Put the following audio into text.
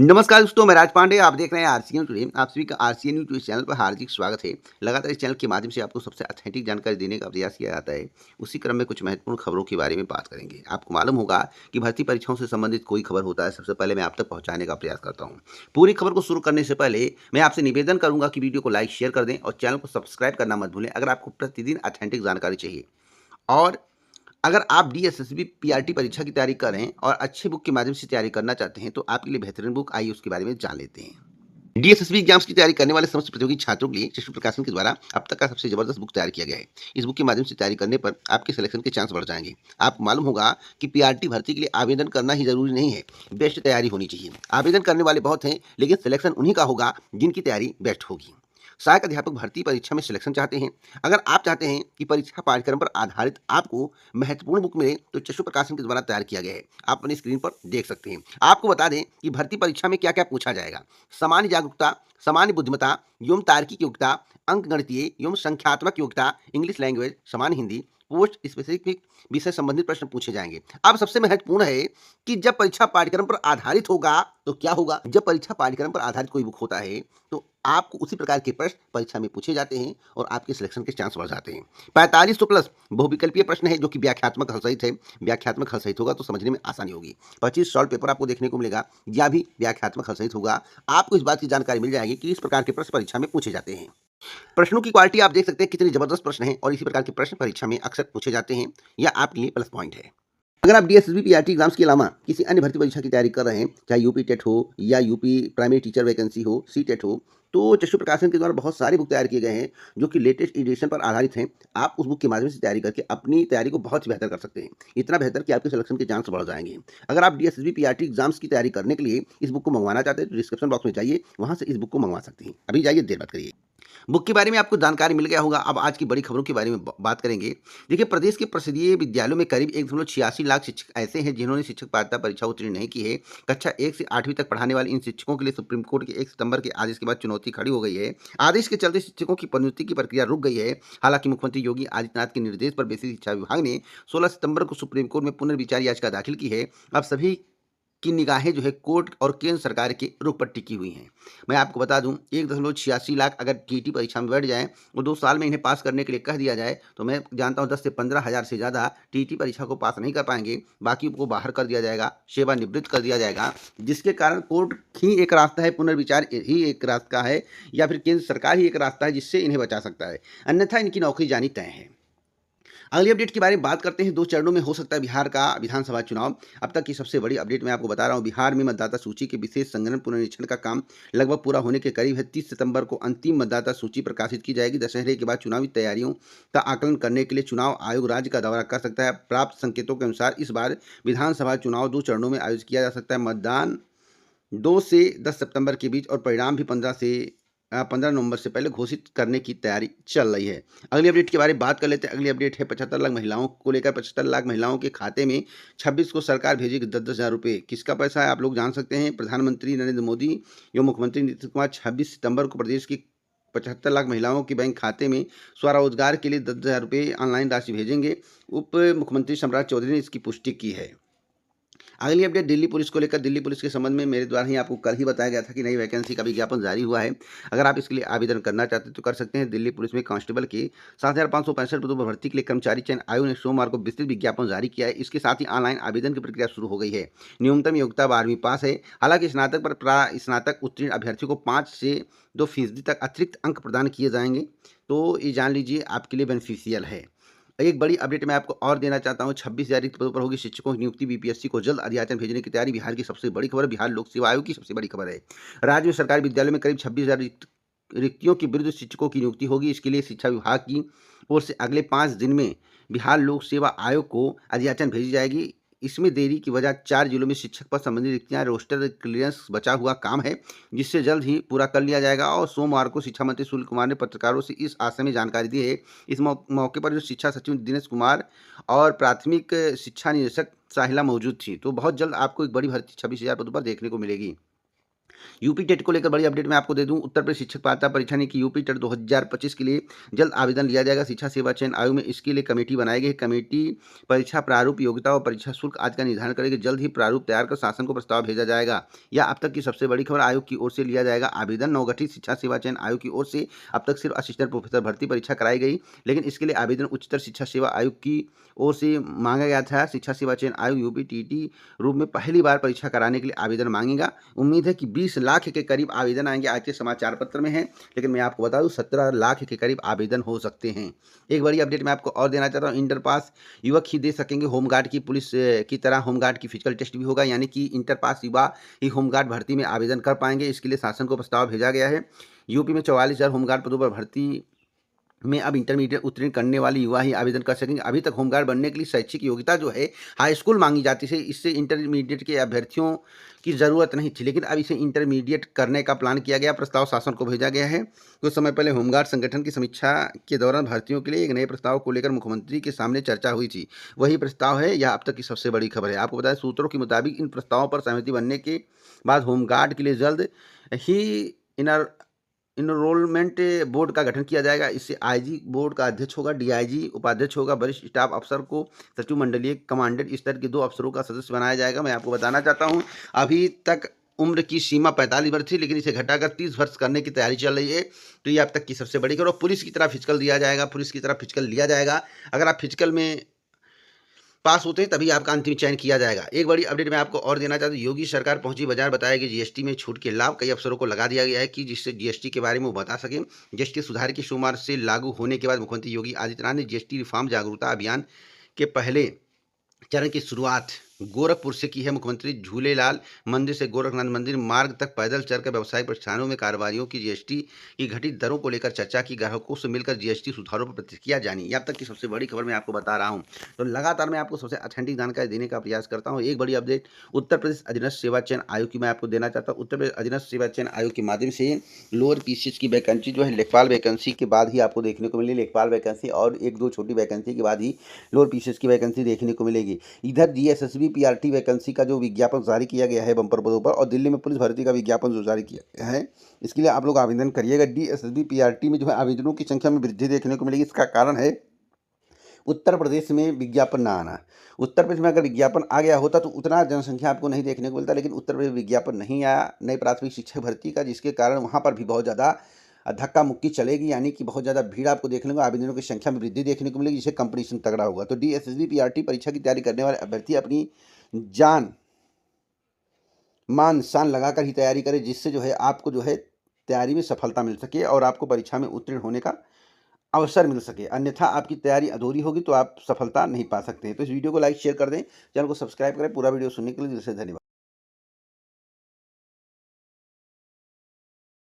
नमस्कार दोस्तों, मैं राज पांडे। आप देख रहे हैं आरसीएन टुडे। आप सभी का आरसीएन न्यूज़ टुडे चैनल पर हार्दिक स्वागत है। लगातार इस चैनल के माध्यम से आपको सबसे ऑथेंटिक जानकारी देने का प्रयास किया जाता है। उसी क्रम में कुछ महत्वपूर्ण खबरों के बारे में बात करेंगे। आपको मालूम होगा कि भर्ती परीक्षाओं से संबंधित कोई खबर होता है, सबसे पहले मैं आप तक पहुंचाने का प्रयास करता हूं। पूरी खबर को शुरू करने से पहले मैं आपसे निवेदन करूंगा कि वीडियो को लाइक शेयर कर दें और चैनल को सब्सक्राइब करना मत भूलें, अगर आपको प्रतिदिन ऑथेंटिक जानकारी चाहिए। और अगर आप डीएसएसबी पीआरटी परीक्षा की तैयारी कर रहे हैं और अच्छे बुक के माध्यम से तैयारी करना चाहते हैं, तो आपके लिए बेहतरीन बुक, आइए उसके बारे में जान लेते हैं। डीएसएसबी एग्जाम्स की तैयारी करने वाले समस्त प्रतियोगी छात्रों के लिए शिशु प्रकाशन के द्वारा अब तक का सबसे जबरदस्त बुक तैयार किया गया है। इस बुक के माध्यम से तैयारी करने पर आपके सिलेक्शन के चांस बढ़ जाएंगे। आपको मालूम होगा कि पीआरटी भर्ती के लिए आवेदन करना ही जरूरी नहीं है, बेस्ट तैयारी होनी चाहिए। आवेदन करने वाले बहुत हैं, लेकिन सिलेक्शन उन्हीं का होगा जिनकी तैयारी बेस्ट होगी। सहायक अध्यापक भर्ती परीक्षा में सिलेक्शन चाहते हैं? अगर आप चाहते हैं कि परीक्षा पाठ्यक्रम पर आधारित आपको महत्वपूर्ण बुक मिले, तो चक्षु प्रकाशन के द्वारा तैयार किया गया है। आप अपनी स्क्रीन पर देख सकते हैं। आपको बता दें कि भर्ती परीक्षा में क्या क्या पूछा जाएगा। सामान्य जागरूकता, सामान्य बुद्धिमत्ता एवं तार्किक योग्यता, अंक गणितीय एवं संख्यात्मक योग्यता, इंग्लिश लैंग्वेज, सामान्य हिंदी, पोस्ट स्पेसिफिक विषय संबंधित प्रश्न पूछे जाएंगे। अब सबसे महत्वपूर्ण है कि जब परीक्षा पाठ्यक्रम पर आधारित होगा तो क्या होगा। जब परीक्षा पाठ्यक्रम पर आधारित कोई बुक होता है तो आपको उसी प्रकार के प्रश्न परीक्षा में पूछे जाते हैं और आपके सिलेक्शन के चांस बढ़ जाते हैं। 45 प्लस बहुविकल्पीय प्रश्न है, जो कि व्याख्यात्मक हल सहित है। व्याख्यात्मक हल सहित होगा तो समझने में आसानी होगी। 25 सॉल्व पेपर आपको देखने को मिलेगा, यह भी व्याख्यात्मक हल सहित होगा। आपको इस बात की जानकारी मिल जाएगी कि इस प्रकार के प्रश्न परीक्षा में पूछे जाते हैं। प्रश्नों की क्वालिटी आप देख सकते हैं, कितने जबरदस्त प्रश्न हैं और इसी प्रकार के प्रश्न परीक्षा में अक्सर पूछे जाते हैं। यह आपके लिए प्लस पॉइंट है। अगर आप डीएसएसबी पीआरटी एग्जाम्स के अलावा किसी अन्य भर्ती परीक्षा की तैयारी कर रहे हैं, चाहे यूपी टेट हो या यूपी प्राइमरी टीचर वैकेंसी हो, सी टेट हो, तो चक्षु प्रकाशन के द्वारा बहुत सारे बुक तैयार किए गए हैं जो कि लेटेस्ट एडिशन पर आधारित हैं। आप उस बुक के माध्यम से तैयारी करके अपनी तैयारी को बहुत ही बेहतर कर सकते हैं। इतना बेहतर कि आपके सिलेक्शन के चांस बढ़ जाएंगे। अगर आप डीएसएसबी पीआरटी एग्जाम्स की तैयारी करने के लिए इस बुक को मंगवाना चाहते हैं, तो डिस्क्रिप्शन बॉक्स में जाइए, वहां से इस बुक को मंगवा सकते हैं। अभी जाइए, देर बात करिए। बुक के बारे में आपको जानकारी मिल गया होगा। अब आज की बड़ी खबरों के बारे में बात करेंगे। देखिए, प्रदेश के प्रसिद्धीय विद्यालयों में करीब 1.86 लाख शिक्षक ऐसे हैं जिन्होंने शिक्षक पात्रता परीक्षा उत्तीर्ण नहीं की है। कक्षा 1 से 8वीं तक पढ़ाने वाले इन शिक्षकों के लिए सुप्रीम कोर्ट के 1 सितंबर के आदेश के बाद चुनौती खड़ी हो गई है। आदेश के चलते शिक्षकों की पदोन्नति की प्रक्रिया रुक गई है। हालांकि मुख्यमंत्री योगी आदित्यनाथ के निर्देश पर बेसिक शिक्षा विभाग ने 16 सितंबर को सुप्रीम कोर्ट में पुनर्विचार याचिका दाखिल की है। अब सभी की निगाहें जो है कोर्ट और केंद्र सरकार के रुख पर टिकी हुई हैं। मैं आपको बता दूं, 1.86 लाख अगर टीईटी परीक्षा में बैठ जाएँ और 2 साल में इन्हें पास करने के लिए कह दिया जाए, तो मैं जानता हूं 10 से 15 हज़ार से ज़्यादा टीईटी परीक्षा को पास नहीं कर पाएंगे। बाकी को बाहर कर दिया जाएगा, सेवानिवृत्त कर दिया जाएगा, जिसके कारण कोर्ट ही एक रास्ता है, पुनर्विचार ही एक रास्ता है, या फिर केंद्र सरकार ही एक रास्ता है जिससे इन्हें बचा सकता है। अन्यथा इनकी नौकरी जानी तय है। अगली अपडेट के बारे में बात करते हैं। 2 चरणों में हो सकता है बिहार का विधानसभा चुनाव। अब तक की सबसे बड़ी अपडेट मैं आपको बता रहा हूँ। बिहार में मतदाता सूची के विशेष संग्रहण पुनरीक्षण का काम लगभग पूरा होने के करीब है। 30 सितंबर को अंतिम मतदाता सूची प्रकाशित की जाएगी। दशहरे के बाद चुनावी तैयारियों का आकलन करने के लिए चुनाव आयोग राज्य का दौरा कर सकता है। प्राप्त संकेतों के अनुसार इस बार विधानसभा चुनाव 2 चरणों में आयोजित किया जा सकता है। मतदान 2 से 10 सितंबर के बीच और परिणाम भी 15 नवंबर से पहले घोषित करने की तैयारी चल रही है। अगली अपडेट के बारे में बात कर लेते हैं। अगली अपडेट है 75 लाख महिलाओं को लेकर। 75 लाख महिलाओं के खाते में 26 को सरकार भेजेगी 10-10 हज़ार रुपये। किसका पैसा है आप लोग जान सकते हैं। प्रधानमंत्री नरेंद्र मोदी एवं मुख्यमंत्री नीतीश कुमार 26 सितंबर को प्रदेश की 75 लाख महिलाओं के बैंक खाते में स्वरोजगार के लिए 10-10 हज़ार रुपये ऑनलाइन राशि भेजेंगे। उप मुख्यमंत्री सम्राट चौधरी ने इसकी पुष्टि की है। अगली अपडेट दिल्ली पुलिस को लेकर। दिल्ली पुलिस के संबंध में मेरे द्वारा ही आपको कल ही बताया गया था कि नई वैकेंसी का विज्ञापन जारी हुआ है। अगर आप इसके लिए आवेदन करना चाहते हैं तो कर सकते हैं। दिल्ली पुलिस में कांस्टेबल के 7,565 पदों पर भर्ती के लिए कर्मचारी चयन आयोग ने सोमवार को विस्तृत विज्ञापन जारी किया है। इसके साथ ही ऑनलाइन आवेदन की प्रक्रिया शुरू हो गई है। न्यूनतम योग्यता 12वीं पास है। हालांकि स्नातक पर स्नातक उत्तीर्ण अभ्यर्थियों को 5 से 2% तक अतिरिक्त अंक प्रदान किए जाएंगे। तो ये जान लीजिए, आपके लिए बेनिफिशियल है। एक बड़ी अपडेट मैं आपको और देना चाहता हूँ। 26,000 रिक्त पदों पर होगी शिक्षकों की नियुक्ति। बीपीएससी को जल्द अधियाचन भेजने की तैयारी बिहार की सबसे बड़ी खबर। बिहार लोक सेवा आयोग की सबसे बड़ी खबर है। राज्य में सरकारी विद्यालयों में करीब 26,000 रिक्तियों के विरुद्ध शिक्षकों की नियुक्ति होगी। इसके लिए शिक्षा विभाग की ओर से अगले 5 दिन में बिहार लोक सेवा आयोग को अधियाचन भेजी जाएगी। इसमें देरी की वजह 4 जिलों में शिक्षक पद संबंधी रिक्तियां, रोस्टर क्लियरेंस बचा हुआ काम है, जिससे जल्द ही पूरा कर लिया जाएगा। और सोमवार को शिक्षा मंत्री सुनील कुमार ने पत्रकारों से इस आशय में जानकारी दी है। इस मौके पर जो शिक्षा सचिव दिनेश कुमार और प्राथमिक शिक्षा निदेशक साहिला मौजूद थी। तो बहुत जल्द आपको एक बड़ी भर्ती 26,000 पदों पर देखने को मिलेगी। यूपी टेट को लेकर बड़ी अपडेट मैं आपको दे दूं। उत्तर प्रदेश शिक्षक पात्रता परीक्षा ने की यूपी टेट 2025 के लिए जल्द आवेदन लिया जाएगा। शिक्षा सेवा चयन आयोग में इसके लिए कमेटी बनाई गई। कमेटी परीक्षा प्रारूप, योग्यता और परीक्षा शुल्क आदि का निर्धारण करेगी। जल्द ही प्रारूप तैयार कर शासन को प्रस्ताव भेजा जाएगा। यह अब तक की सबसे बड़ी खबर। आयोग की ओर से लिया जाएगा आवेदन। नवगठित शिक्षा सेवा चयन आयोग की ओर से अब तक सिर्फ असिस्टेंट प्रोफेसर भर्ती परीक्षा कराई गई, लेकिन इसके लिए आवेदन उच्चतर शिक्षा सेवा आयोग की ओर से मांगा गया था। शिक्षा सेवा चयन आयोग यूपी टीटी रूप में पहली बार परीक्षा कराने के लिए आवेदन मांगेगा। उम्मीद है कि 20 लाख के करीब आवेदन आएंगे। आज के समाचार पत्र में है, लेकिन मैं आपको बता दूं 17 लाख के करीब आवेदन हो सकते हैं। एक बड़ी अपडेट मैं आपको और देना चाहता हूं। इंटर पास युवक ही दे सकेंगे होमगार्ड की। पुलिस की तरह होमगार्ड की फिजिकल टेस्ट भी होगा, यानी कि इंटर पास युवा ही होमगार्ड भर्ती में आवेदन कर पाएंगे। इसके लिए शासन को प्रस्ताव भेजा गया है। यूपी में 44,000 होमगार्ड पदों पर भर्ती में अब इंटरमीडिएट उत्तीर्ण करने वाले युवा ही आवेदन कर सकेंगे। अभी तक होमगार्ड बनने के लिए शैक्षिक योग्यता जो है हाई स्कूल मांगी जाती है। इससे इंटरमीडिएट के अभ्यर्थियों की ज़रूरत नहीं थी, लेकिन अब इसे इंटरमीडिएट करने का प्लान किया गया। प्रस्ताव शासन को भेजा गया है। कुछ समय पहले होमगार्ड संगठन की समीक्षा के दौरान भर्तियों के लिए एक नए प्रस्ताव को लेकर मुख्यमंत्री के सामने चर्चा हुई थी। वही प्रस्ताव है। यह अब तक की सबसे बड़ी खबर है। आपको बताया सूत्रों के मुताबिक इन प्रस्तावों पर सहमति बनने के बाद होमगार्ड के लिए जल्द ही इनरोलमेंट बोर्ड का गठन किया जाएगा। इससे आईजी बोर्ड का अध्यक्ष होगा, डीआईजी उपाध्यक्ष होगा। वरिष्ठ स्टाफ अफसर को सचिव मंडलीय कमांडेंट स्तर के 2 अफसरों का सदस्य बनाया जाएगा। मैं आपको बताना चाहता हूं, अभी तक उम्र की सीमा 45 वर्ष थी, लेकिन इसे घटाकर 30 वर्ष करने की तैयारी चल रही है। तो ये अब तक की सबसे बड़ी खबर। और पुलिस की तरह फिजिकल दिया जाएगा, पुलिस की तरह फिजिकल लिया जाएगा। अगर आप फिजिकल में पास होते हैं तभी आपका अंतिम चयन किया जाएगा। एक बड़ी अपडेट मैं आपको और देना चाहता हूँ। योगी सरकार पहुंची बाजार, बताया कि जीएसटी में छूट के लाभ कई अफसरों को लगा दिया गया है कि जिससे जीएसटी के बारे में वो बता सकें। जीएसटी सुधार के सोमवार से लागू होने के बाद मुख्यमंत्री योगी आदित्यनाथ ने जीएसटी रिफॉर्म जागरूकता अभियान के पहले चरण की शुरुआत गोरखपुर से की है। मुख्यमंत्री झूलेलाल मंदिर से गोरखनाथ मंदिर मार्ग तक पैदल चलकर व्यवसायिक प्रतिष्ठानों में कारोबारियों की जीएसटी की घटित दरों को लेकर चर्चा की। ग्राहकों से मिलकर जीएसटी सुधारों पर प्रतिक्रिया जानी। अब तक की सबसे बड़ी खबर मैं आपको बता रहा हूं। तो लगातार मैं आपको सबसे ऑथेंटिक जानकारी देने का प्रयास करता हूं। एक बड़ी अपडेट उत्तर प्रदेश अधीनस्थ सेवा चयन आयोग की मैं आपको देना चाहता हूँ। उत्तर प्रदेश अधीनस्थ सेवा चयन आयोग के माध्यम से लोअर पीसीएस की वैकेंसी जो है लेखपाल वैकेंसी के बाद ही आपको देखने को मिली। लेखपाल वैकेंसी और 1-2 छोटी वैकेंसी के बाद ही लोअर पीसीएस की वैकेंसी देखने को मिलेगी। इधर जीएसएसबी पीआरटी वैकेंसी का जो विज्ञापन जारी किया गया है बंपर पदों पर, और दिल्ली में पुलिस भर्ती का विज्ञापन जो जारी किया गया है, इसके लिए आप लोग आवेदन करिएगा। डीएसएसबी पीआरटी में जो है आवेदनों की संख्या में वृद्धि देखने को मिलेगी। इसका कारण है उत्तर प्रदेश में विज्ञापन ना आना। उत्तर प्रदेश में अगर विज्ञापन आ गया होता तो उतना जनसंख्या आपको नहीं देखने को मिलता, लेकिन उत्तर प्रदेश विज्ञापन नहीं आया नई प्राथमिक शिक्षक भर्ती का, जिसके कारण वहाँ पर भी बहुत ज़्यादा धक्का मुक्की चलेगी, यानी कि बहुत ज़्यादा भीड़ आपको देखने को, आवेदनों की संख्या में वृद्धि देखने को मिलेगी, जिससे कंपटीशन तगड़ा होगा। तो डीएसएसबी पीआरटी परीक्षा की तैयारी करने वाले अभ्यर्थी अपनी जान मान शान लगाकर ही तैयारी करें, जिससे जो है आपको जो है तैयारी में सफलता मिल सके और आपको परीक्षा में उत्तीर्ण होने का अवसर मिल सके। अन्यथा आपकी तैयारी अधूरी होगी तो आप सफलता नहीं पा सकते हैं। तो इस वीडियो को लाइक शेयर कर दें, चैनल को सब्सक्राइब करें। पूरा वीडियो सुनने के लिए दिल से धन्यवाद।